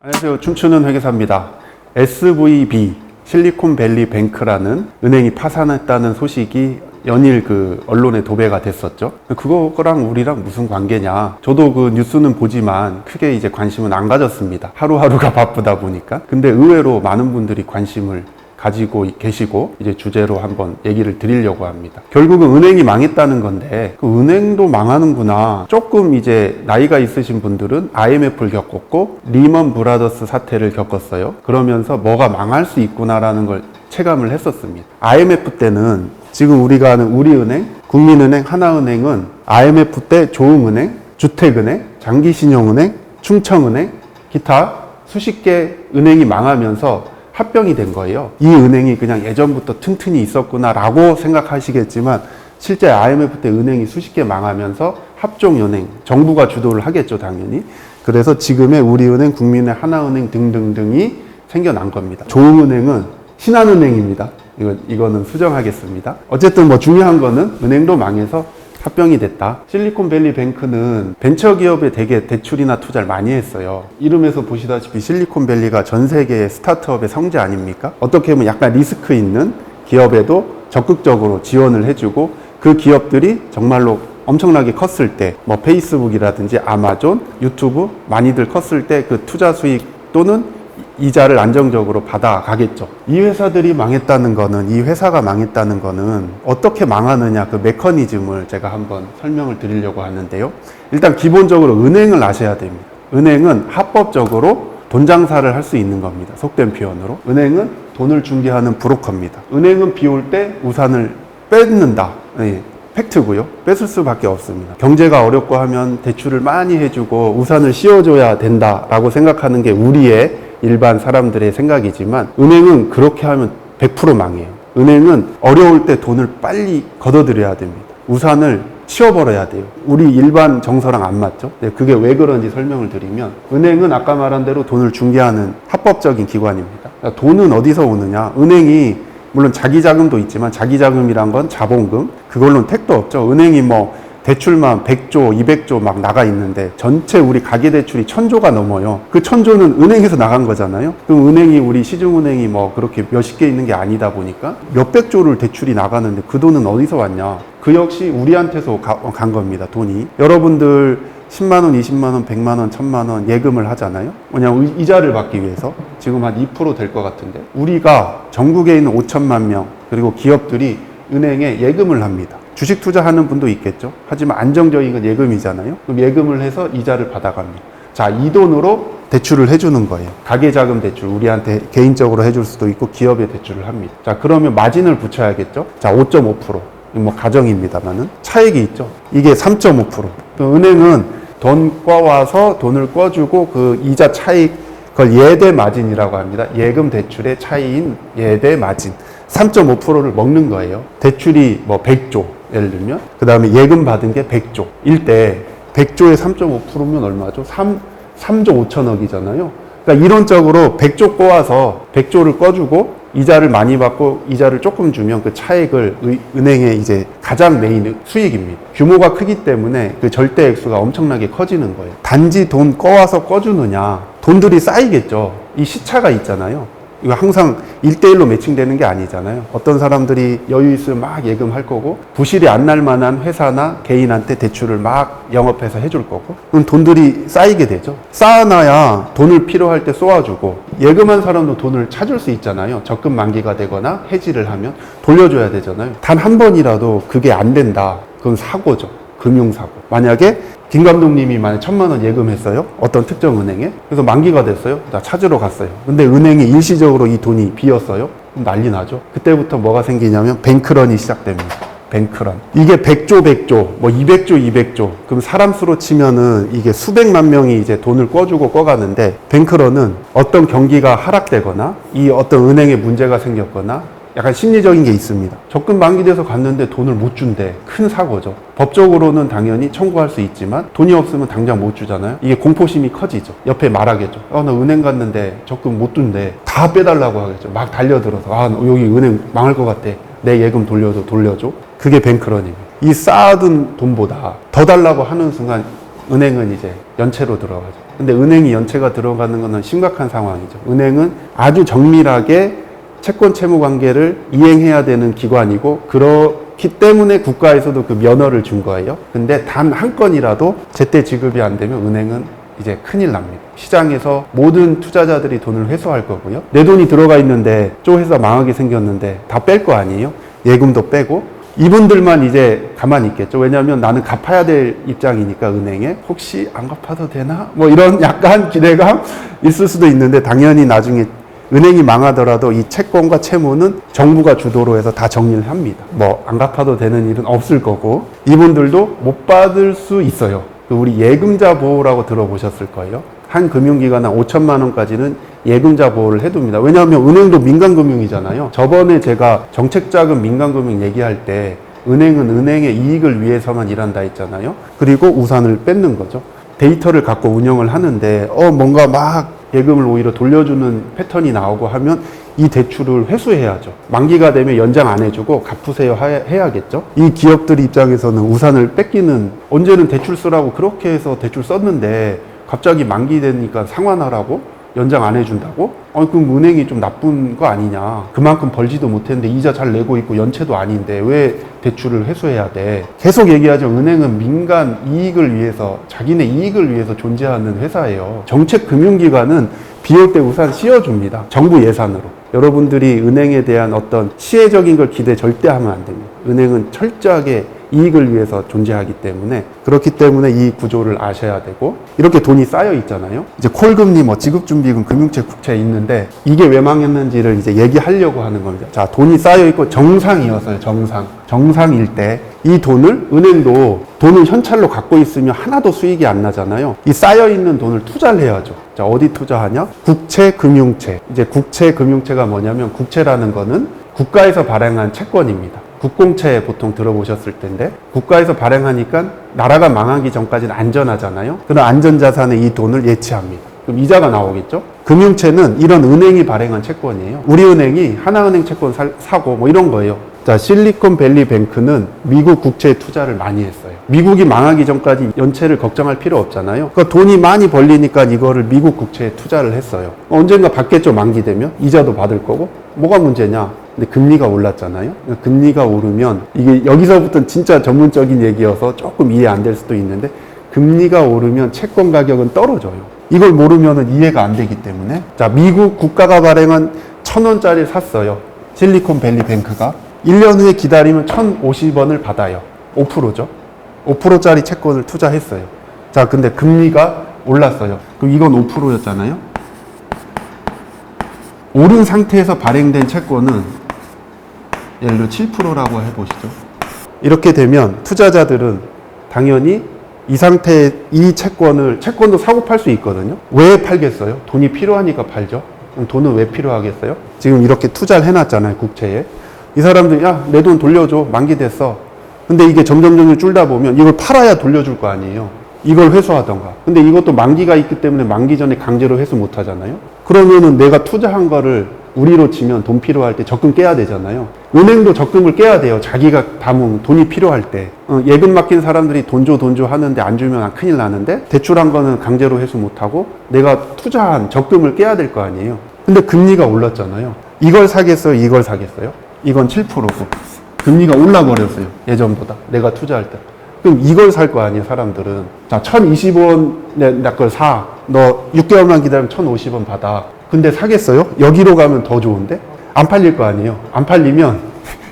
안녕하세요. 춤추는 회계사입니다. SVB 실리콘밸리 뱅크라는 은행이 파산했다는 소식이 연일 언론에 도배가 됐었죠. 그거랑 우리랑 무슨 관계냐. 저도 뉴스는 보지만 크게 이제 관심은 안 가졌습니다. 하루하루가 바쁘다 보니까. 근데 의외로 많은 분들이 관심을 가지고 계시고 이제 주제로 한번 얘기를 드리려고 합니다. 결국은 은행이 망했다는 건데 은행도 망하는구나. 조금 이제 나이가 있으신 분들은 IMF를 겪었고 리먼 브라더스 사태를 겪었어요. 그러면서 뭐가 망할 수 있구나라는 걸 체감을 했었습니다. IMF 때는 지금 우리가 아는 우리은행, 국민은행, 하나은행은 IMF 때 조흥은행, 주택은행, 장기신용은행, 충청은행, 기타 수십 개 은행이 망하면서 합병이 된 거예요. 이 은행이 그냥 예전부터 튼튼히 있었구나라고 생각하시겠지만 실제 IMF 때 은행이 수십 개 망하면서 합종연행, 정부가 주도를 하겠죠, 당연히. 그래서 지금의 우리은행, 국민은행, 하나은행 등등등이 생겨난 겁니다. 조흥은행은 신한은행입니다. 이거는 수정하겠습니다. 어쨌든 중요한 거는 은행도 망해서 합병이 됐다. 실리콘밸리 뱅크는 벤처기업에 되게 대출이나 투자를 많이 했어요. 이름에서 보시다시피 실리콘밸리가 전 세계의 스타트업의 성지 아닙니까? 어떻게 보면 약간 리스크 있는 기업에도 적극적으로 지원을 해주고 그 기업들이 정말로 엄청나게 컸을 때 페이스북이라든지 아마존, 유튜브 많이들 컸을 때 그 투자 수익 또는 이자를 안정적으로 받아가겠죠. 이 회사들이 망했다는 거는, 이 회사가 망했다는 거는 어떻게 망하느냐 그 메커니즘을 제가 한번 설명을 드리려고 하는데요. 일단 기본적으로 은행을 아셔야 됩니다. 은행은 합법적으로 돈 장사를 할 수 있는 겁니다. 속된 표현으로. 은행은 돈을 중개하는 브로커입니다. 은행은 비 올 때 우산을 뺏는다. 팩트고요. 뺏을 수밖에 없습니다. 경제가 어렵고 하면 대출을 많이 해주고 우산을 씌워줘야 된다라고 생각하는 게 우리의 일반 사람들의 생각이지만 은행은 그렇게 하면 100% 망해요. 은행은 어려울 때 돈을 빨리 걷어들여야 됩니다. 우산을 치워버려야 돼요. 우리 일반 정서랑 안 맞죠? 그게 왜 그런지 설명을 드리면 은행은 아까 말한 대로 돈을 중개하는 합법적인 기관입니다. 돈은 어디서 오느냐? 은행이 물론 자기 자금도 있지만 자기 자금이란 건 자본금, 그걸로는 택도 없죠. 은행이 대출만 100조, 200조 막 나가 있는데 전체 우리 가계대출이 1000조가 넘어요. 그 1000조는 은행에서 나간 거잖아요. 그럼 은행이 우리 시중은행이 그렇게 몇십 개 있는 게 아니다 보니까 몇백 조를 대출이 나가는데 그 돈은 어디서 왔냐? 그 역시 우리한테서 간 겁니다. 돈이. 여러분들 10만 원, 20만 원, 100만 원, 1000만 원 예금을 하잖아요. 뭐냐면 이자를 받기 위해서. 지금 한 2% 될 것 같은데. 우리가 전국에 있는 5천만 명 그리고 기업들이 은행에 예금을 합니다. 주식 투자하는 분도 있겠죠. 하지만 안정적인 건 예금이잖아요. 그럼 예금을 해서 이자를 받아갑니다. 자, 이 돈으로 대출을 해주는 거예요. 가계자금 대출, 우리한테 개인적으로 해줄 수도 있고 기업에 대출을 합니다. 자, 그러면 마진을 붙여야겠죠. 자, 5.5%. 가정입니다만은 차익이 있죠. 이게 3.5%. 은행은 돈 꿔와서 돈을 꿔주고 그 이자 차익, 그걸 예대 마진이라고 합니다. 예금 대출의 차이인 예대 마진. 3.5%를 먹는 거예요. 대출이 100조, 예를 들면. 그 다음에 예금 받은 게 100조. 일 때 100조에 3.5%면 얼마죠? 3조 5천억이잖아요. 그러니까 이론적으로 100조 꼬아서 100조를 꺼주고 이자를 많이 받고 이자를 조금 주면 그 차익을 은행의 이제 가장 메인 수익입니다. 규모가 크기 때문에 그 절대 액수가 엄청나게 커지는 거예요. 단지 돈 꺼와서 꺼주느냐. 돈들이 쌓이겠죠. 이 시차가 있잖아요. 이거 항상 1대1로 매칭되는 게 아니잖아요. 어떤 사람들이 여유 있으면 막 예금할 거고 부실이 안 날 만한 회사나 개인한테 대출을 막 영업해서 해줄 거고 그럼 돈들이 쌓이게 되죠. 쌓아놔야 돈을 필요할 때 쏘아주고 예금한 사람도 돈을 찾을 수 있잖아요. 적금 만기가 되거나 해지를 하면 돌려줘야 되잖아요. 단 한 번이라도 그게 안 된다. 그건 사고죠. 금융사고. 만약에 김 감독님이 만약 1000만 원 예금했어요. 어떤 특정 은행에. 그래서 만기가 됐어요. 나 찾으러 갔어요. 근데 은행이 일시적으로 이 돈이 비었어요. 그럼 난리 나죠. 그때부터 뭐가 생기냐면 뱅크런이 시작됩니다. 뱅크런. 이게 100조, 100조, 200조, 200조. 그럼 사람 수로 치면은 이게 수백만 명이 이제 돈을 꿔주고 꺼가는데 뱅크런은 어떤 경기가 하락되거나 이 어떤 은행에 문제가 생겼거나 약간 심리적인 게 있습니다. 적금 만기돼서 갔는데 돈을 못 준대. 큰 사고죠. 법적으로는 당연히 청구할 수 있지만 돈이 없으면 당장 못 주잖아요. 이게 공포심이 커지죠. 옆에 말하겠죠. 나 은행 갔는데 적금 못 준대. 다 빼달라고 하겠죠. 막 달려들어서 여기 은행 망할 것 같아. 내 예금 돌려줘. 그게 뱅크런입니다. 이 쌓아둔 돈보다 더 달라고 하는 순간 은행은 이제 연체로 들어가죠. 근데 은행이 연체가 들어가는 것은 심각한 상황이죠. 은행은 아주 정밀하게 채권 채무 관계를 이행해야 되는 기관이고, 그렇기 때문에 국가에서도 그 면허를 준 거예요. 근데 단 한 건이라도 제때 지급이 안 되면 은행은 이제 큰일 납니다. 시장에서 모든 투자자들이 돈을 회수할 거고요. 내 돈이 들어가 있는데 저 회사 망하게 생겼는데 다 뺄 거 아니에요? 예금도 빼고. 이분들만 이제 가만히 있겠죠. 왜냐하면 나는 갚아야 될 입장이니까, 은행에 혹시 안 갚아도 되나? 뭐 이런 약간 기대감 있을 수도 있는데, 당연히 나중에 은행이 망하더라도 이 채권과 채무는 정부가 주도로 해서 다 정리를 합니다. 뭐 안 갚아도 되는 일은 없을 거고, 이분들도 못 받을 수 있어요. 우리 예금자 보호라고 들어보셨을 거예요. 한 금융기관 한 5천만 원까지는 예금자 보호를 해둡니다. 왜냐하면 은행도 민간금융이잖아요. 저번에 제가 정책자금 민간금융 얘기할 때 은행은 은행의 이익을 위해서만 일한다 했잖아요. 그리고 우산을 뺏는 거죠. 데이터를 갖고 운영을 하는데 뭔가 막 예금을 오히려 돌려주는 패턴이 나오고 하면 이 대출을 회수해야죠. 만기가 되면 연장 안 해주고 갚으세요 해야겠죠. 이 기업들 입장에서는 우산을 뺏기는, 언제는 대출 쓰라고 그렇게 해서 대출 썼는데 갑자기 만기 되니까 상환하라고? 연장 안 해준다고? 그럼 은행이 좀 나쁜 거 아니냐. 그만큼 벌지도 못했는데 이자 잘 내고 있고 연체도 아닌데 왜 대출을 회수해야 돼. 계속 얘기하죠. 은행은 민간 이익을 위해서, 자기네 이익을 위해서 존재하는 회사예요. 정책 금융기관은 비 올 때 우산 씌워줍니다. 정부 예산으로. 여러분들이 은행에 대한 어떤 시혜적인 걸 기대 절대 하면 안 됩니다. 은행은 철저하게 이익을 위해서 존재하기 때문에, 그렇기 때문에 이 구조를 아셔야 되고, 이렇게 돈이 쌓여 있잖아요. 이제 콜금리, 지급준비금, 금융채, 국채 있는데 이게 왜 망했는지를 이제 얘기하려고 하는 겁니다. 자, 돈이 쌓여 있고 정상이었어요. 정상일 때 이 돈을, 은행도 돈을 현찰로 갖고 있으면 하나도 수익이 안 나잖아요. 이 쌓여 있는 돈을 투자를 해야죠. 자, 어디 투자하냐? 국채, 금융채. 이제 국채, 금융채가 뭐냐면, 국채라는 거는 국가에서 발행한 채권입니다. 국공채 보통 들어보셨을 텐데, 국가에서 발행하니까 나라가 망하기 전까지는 안전하잖아요. 그런 안전자산에 이 돈을 예치합니다. 그럼 이자가 나오겠죠? 금융채는 이런 은행이 발행한 채권이에요. 우리은행이 하나은행 채권 사고 뭐 이런 거예요. 자, 실리콘밸리 뱅크는 미국 국채에 투자를 많이 했어요. 미국이 망하기 전까지 연체를 걱정할 필요 없잖아요. 그러니까 돈이 많이 벌리니까 이거를 미국 국채에 투자를 했어요. 언젠가 받겠죠, 만기 되면. 이자도 받을 거고. 뭐가 문제냐? 근데 금리가 올랐잖아요. 금리가 오르면, 이게 여기서부터는 진짜 전문적인 얘기여서 조금 이해 안 될 수도 있는데, 금리가 오르면 채권 가격은 떨어져요. 이걸 모르면 이해가 안 되기 때문에. 자, 미국 국가가 발행한 1,000원짜리 샀어요. 실리콘밸리 뱅크가. 1년 후에 기다리면 1,050원을 받아요. 5%죠. 5%짜리 채권을 투자했어요. 자, 근데 금리가 올랐어요. 그럼 이건 5%였잖아요. 오른 상태에서 발행된 채권은 예를 들어 7%라고 해보시죠. 이렇게 되면 투자자들은 당연히 이 상태에 이 채권도 사고 팔 수 있거든요. 왜 팔겠어요? 돈이 필요하니까 팔죠. 그럼 돈은 왜 필요하겠어요? 지금 이렇게 투자를 해놨잖아요, 국채에. 이 사람들이, 야, 내 돈 돌려줘. 만기 됐어. 근데 이게 점점 줄다 보면 이걸 팔아야 돌려줄 거 아니에요. 이걸 회수하던가. 근데 이것도 만기가 있기 때문에 만기 전에 강제로 회수 못 하잖아요. 그러면은 내가 투자한 거를 우리로 치면 돈 필요할 때 적금 깨야 되잖아요. 은행도 적금을 깨야 돼요. 자기가 담은 돈이 필요할 때. 예금 맡긴 사람들이 돈 줘 하는데 안 주면 큰일 나는데, 대출한 거는 강제로 회수 못 하고 내가 투자한 적금을 깨야 될 거 아니에요. 근데 금리가 올랐잖아요. 이걸 사겠어요? 이걸 사겠어요? 이건 7%고 금리가 올라버렸어요. 예전보다. 내가 투자할 때. 그럼 이걸 살 거 아니에요, 사람들은. 자, 1,020원 내 걸 사. 너 6개월만 기다리면 1,050원 받아. 근데 사겠어요? 여기로 가면 더 좋은데? 안 팔릴 거 아니에요. 안 팔리면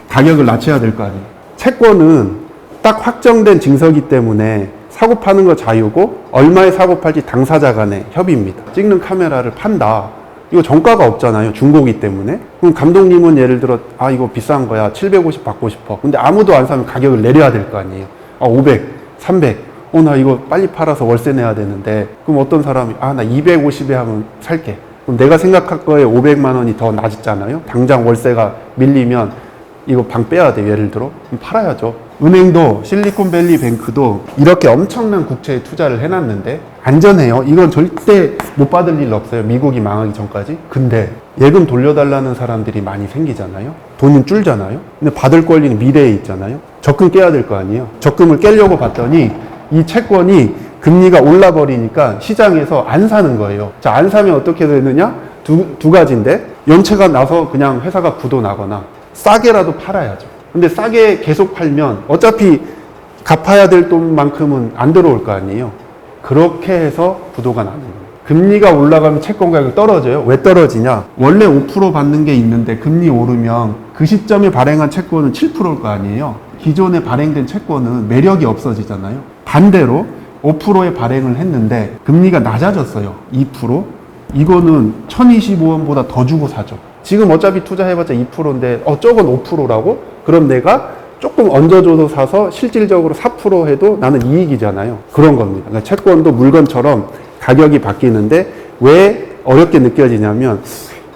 가격을 낮춰야 될 거 아니에요. 채권은 딱 확정된 증서기 때문에 사고 파는 거 자유고, 얼마에 사고 팔지 당사자 간의 협의입니다. 찍는 카메라를 판다. 이거 정가가 없잖아요. 중고기 때문에. 그럼 감독님은 예를 들어, 이거 비싼 거야. 750 받고 싶어. 근데 아무도 안 사면 가격을 내려야 될 거 아니에요. 500, 300. 나 이거 빨리 팔아서 월세 내야 되는데. 그럼 어떤 사람이, 나 250에 하면 살게. 그럼 내가 생각할 거에 500만 원이 더 낮잖아요. 당장 월세가 밀리면 이거 방 빼야 돼, 예를 들어. 그럼 팔아야죠. 은행도, 실리콘밸리 뱅크도 이렇게 엄청난 국채에 투자를 해놨는데 안전해요. 이건 절대 못 받을 일 없어요. 미국이 망하기 전까지. 근데 예금 돌려달라는 사람들이 많이 생기잖아요. 돈은 줄잖아요. 근데 받을 권리는 미래에 있잖아요. 적금 깨야 될 거 아니에요. 적금을 깨려고 봤더니 이 채권이 금리가 올라 버리니까 시장에서 안 사는 거예요. 자, 안 사면 어떻게 되느냐? 두 가지인데, 연체가 나서 그냥 회사가 부도 나거나 싸게라도 팔아야죠. 근데 싸게 계속 팔면 어차피 갚아야 될 돈만큼은 안 들어올 거 아니에요. 그렇게 해서 부도가 나는 거예요. 금리가 올라가면 채권 가격이 떨어져요. 왜 떨어지냐? 원래 5% 받는 게 있는데 금리 오르면 그 시점에 발행한 채권은 7%일 거 아니에요. 기존에 발행된 채권은 매력이 없어지잖아요. 반대로 5%에 발행을 했는데 금리가 낮아졌어요. 2%. 이거는 1025원보다 더 주고 사죠. 지금 어차피 투자해봤자 2%인데 저건 5%라고? 그럼 내가 조금 얹어줘서 사서 실질적으로 4% 해도 나는 이익이잖아요. 그런 겁니다. 그러니까 채권도 물건처럼 가격이 바뀌는데 왜 어렵게 느껴지냐면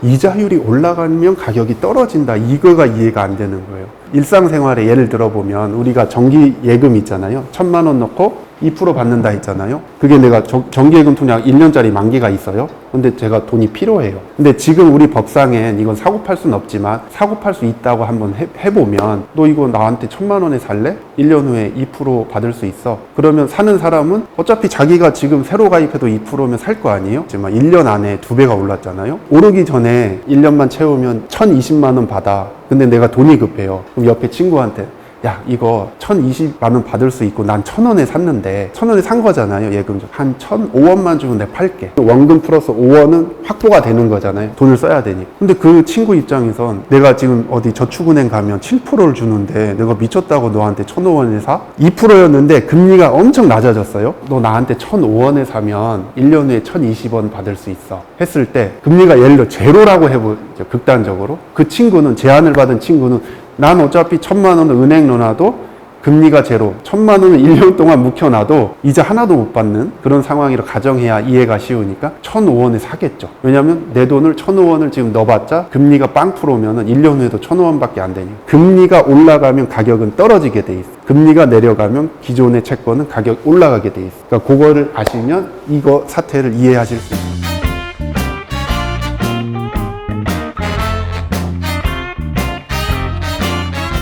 이자율이 올라가면 가격이 떨어진다. 이거가 이해가 안 되는 거예요. 일상생활에 예를 들어보면 우리가 정기 예금 있잖아요. 1,000만 원 넣고 2% 받는다 했잖아요. 그게 내가 정기예금 통장 1년짜리 만기가 있어요. 근데 제가 돈이 필요해요. 근데 지금 우리 법상엔 이건 사고 팔 수는 없지만 사고 팔 수 있다고 한번 해보면 너 이거 나한테 1,000만 원에 살래? 1년 후에 2% 받을 수 있어. 그러면 사는 사람은 어차피 자기가 지금 새로 가입해도 2%면 살 거 아니에요? 하지만 1년 안에 2배가 올랐잖아요. 오르기 전에 1년만 채우면 1,020만 원 받아. 근데 내가 돈이 급해요. 그럼 옆에 친구한테 야, 이거 1,020만 원 받을 수 있고 난 1,000원에 샀는데 1,000원에 산 거잖아요. 예금 한 1,005원만 주면 내가 팔게. 원금 플러스 5원은 확보가 되는 거잖아요. 돈을 써야 되니. 근데 그 친구 입장에선 내가 지금 어디 저축은행 가면 7%를 주는데 내가 미쳤다고 너한테 1,005원에 사? 2%였는데 금리가 엄청 낮아졌어요. 너 나한테 1,005원에 사면 1년 후에 1,020원 받을 수 있어. 했을 때 금리가 예를 들어 제로라고 해보죠. 극단적으로. 그 친구는 제안을 받은 친구는 난 어차피 1,000만 원을 은행 넣어놔도 금리가 제로, 1,000만 원을 1년 동안 묵혀놔도 이자 하나도 못 받는 그런 상황이라 가정해야 이해가 쉬우니까 1,005원에 사겠죠. 왜냐면 내 돈을 1,005원을 지금 넣어봤자 금리가 0%면은 1년 후에도 1,005원밖에 안 되니까. 금리가 올라가면 가격은 떨어지게 돼 있어. 금리가 내려가면 기존의 채권은 가격 올라가게 돼 있어. 그러니까 그거를 아시면 이거 사태를 이해하실 수 있어요.